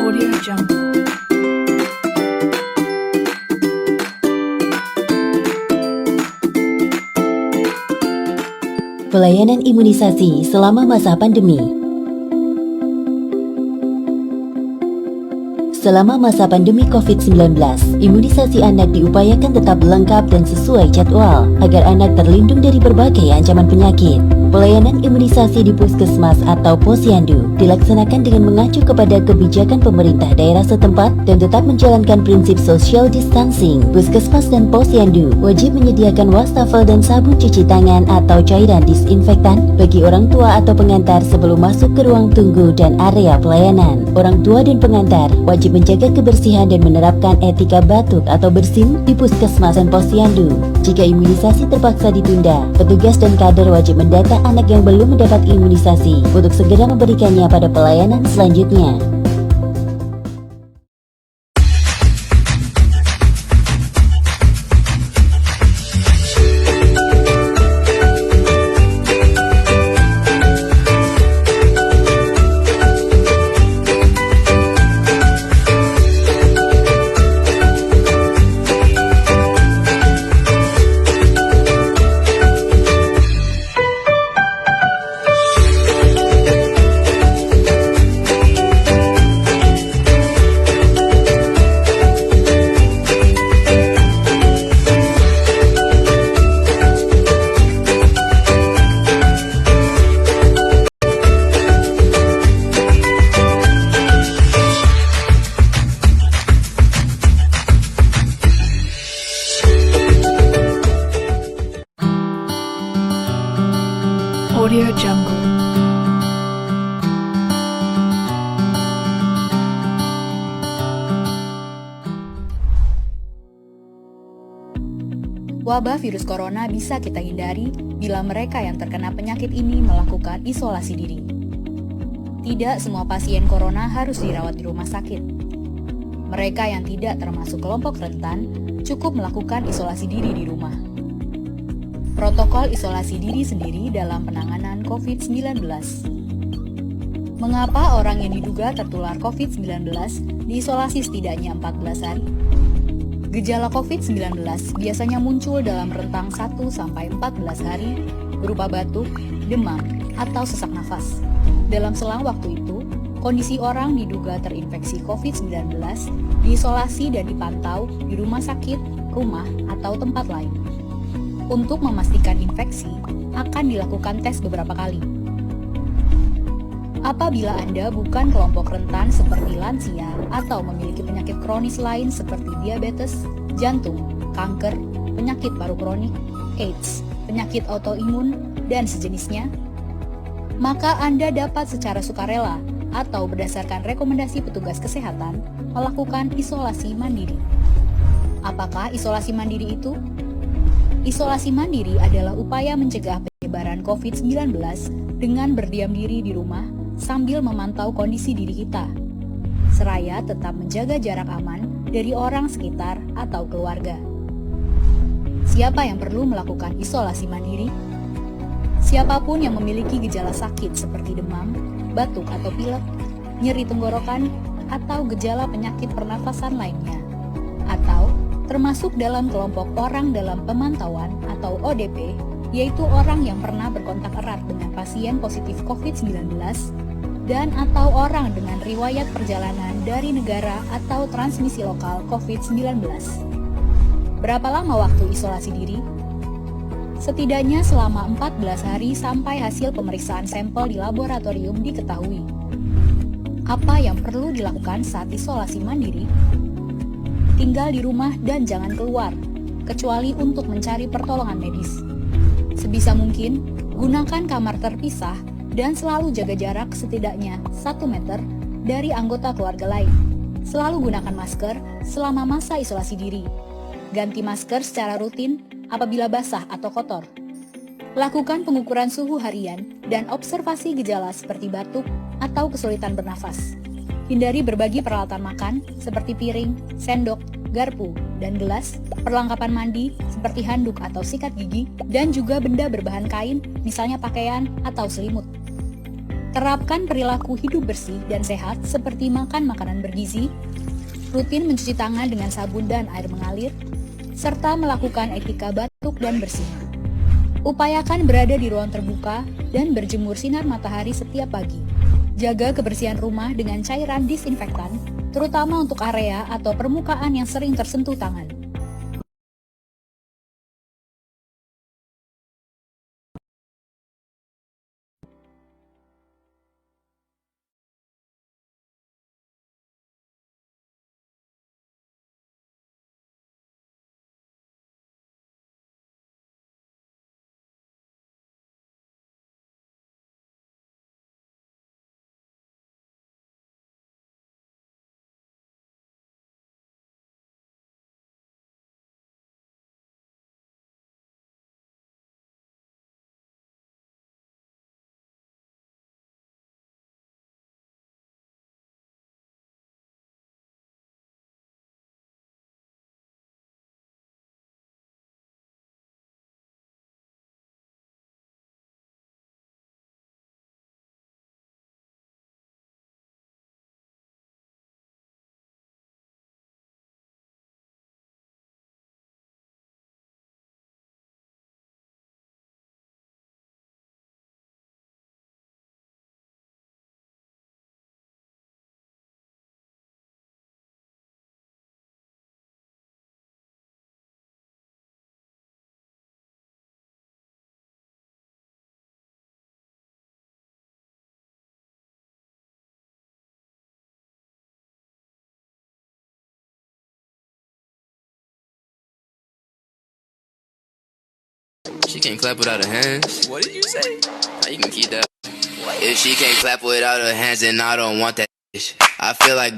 Audio Jungle. Pelayanan imunisasi selama masa pandemi. Selama masa pandemi COVID-19, imunisasi anak diupayakan tetap lengkap dan sesuai jadwal agar anak terlindung dari berbagai ancaman penyakit. Pelayanan imunisasi di puskesmas atau posyandu dilaksanakan dengan mengacu kepada kebijakan pemerintah daerah setempat dan tetap menjalankan prinsip social distancing. Puskesmas dan posyandu wajib menyediakan wastafel dan sabun cuci tangan atau cairan disinfektan bagi orang tua atau pengantar sebelum masuk ke ruang tunggu dan area pelayanan. Orang tua dan pengantar wajib menjaga kebersihan dan menerapkan etika batuk atau bersin di puskesmas dan posyandu. Jika imunisasi terpaksa ditunda, petugas dan kader wajib mendata anak yang belum mendapat imunisasi untuk segera memberikannya pada pelayanan selanjutnya. Audio Jungle. Wabah virus corona bisa kita hindari bila mereka yang terkena penyakit ini melakukan isolasi diri. Tidak semua pasien corona harus dirawat di rumah sakit. Mereka yang tidak termasuk kelompok rentan cukup melakukan isolasi diri di rumah. Protokol isolasi diri sendiri dalam penanganan COVID-19. Mengapa orang yang diduga tertular COVID-19 diisolasi setidaknya 14 hari? Gejala COVID-19 biasanya muncul dalam rentang 1-14 hari berupa batuk, demam, atau sesak nafas. Dalam selang waktu itu, kondisi orang diduga terinfeksi COVID-19 diisolasi dan dipantau di rumah sakit, rumah, atau tempat lain. Untuk memastikan infeksi, akan dilakukan tes beberapa kali. Apabila Anda bukan kelompok rentan seperti lansia atau memiliki penyakit kronis lain seperti diabetes, jantung, kanker, penyakit paru kronik, AIDS, penyakit autoimun, dan sejenisnya, maka Anda dapat secara sukarela atau berdasarkan rekomendasi petugas kesehatan melakukan isolasi mandiri. Apakah isolasi mandiri itu? Isolasi mandiri adalah upaya mencegah penyebaran COVID-19 dengan berdiam diri di rumah sambil memantau kondisi diri kita, seraya tetap menjaga jarak aman dari orang sekitar atau keluarga. Siapa yang perlu melakukan isolasi mandiri? Siapapun yang memiliki gejala sakit seperti demam, batuk atau pilek, nyeri tenggorokan, atau gejala penyakit pernafasan lainnya, atau termasuk dalam kelompok orang dalam pemantauan atau ODP, yaitu orang yang pernah berkontak erat dengan pasien positif COVID-19 dan atau orang dengan riwayat perjalanan dari negara atau transmisi lokal COVID-19. Berapa lama waktu isolasi diri? Setidaknya selama 14 hari sampai hasil pemeriksaan sampel di laboratorium diketahui. Apa yang perlu dilakukan saat isolasi mandiri? Tinggal di rumah dan jangan keluar, kecuali untuk mencari pertolongan medis. Sebisa mungkin, gunakan kamar terpisah dan selalu jaga jarak setidaknya 1 meter dari anggota keluarga lain. Selalu gunakan masker selama masa isolasi diri. Ganti masker secara rutin apabila basah atau kotor. Lakukan pengukuran suhu harian dan observasi gejala seperti batuk atau kesulitan bernafas. Hindari berbagi peralatan makan seperti piring, sendok, garpu, dan gelas, perlengkapan mandi seperti handuk atau sikat gigi, dan juga benda berbahan kain, misalnya pakaian atau selimut. Terapkan perilaku hidup bersih dan sehat seperti makan makanan bergizi, rutin mencuci tangan dengan sabun dan air mengalir, serta melakukan etika batuk dan bersin. Upayakan berada di ruang terbuka dan berjemur sinar matahari setiap pagi. Jaga kebersihan rumah dengan cairan disinfektan, terutama untuk area atau permukaan yang sering tersentuh tangan. She can't clap without her hands. What did you say? You can keep that. If she can't clap without her hands, then I don't want that. I feel like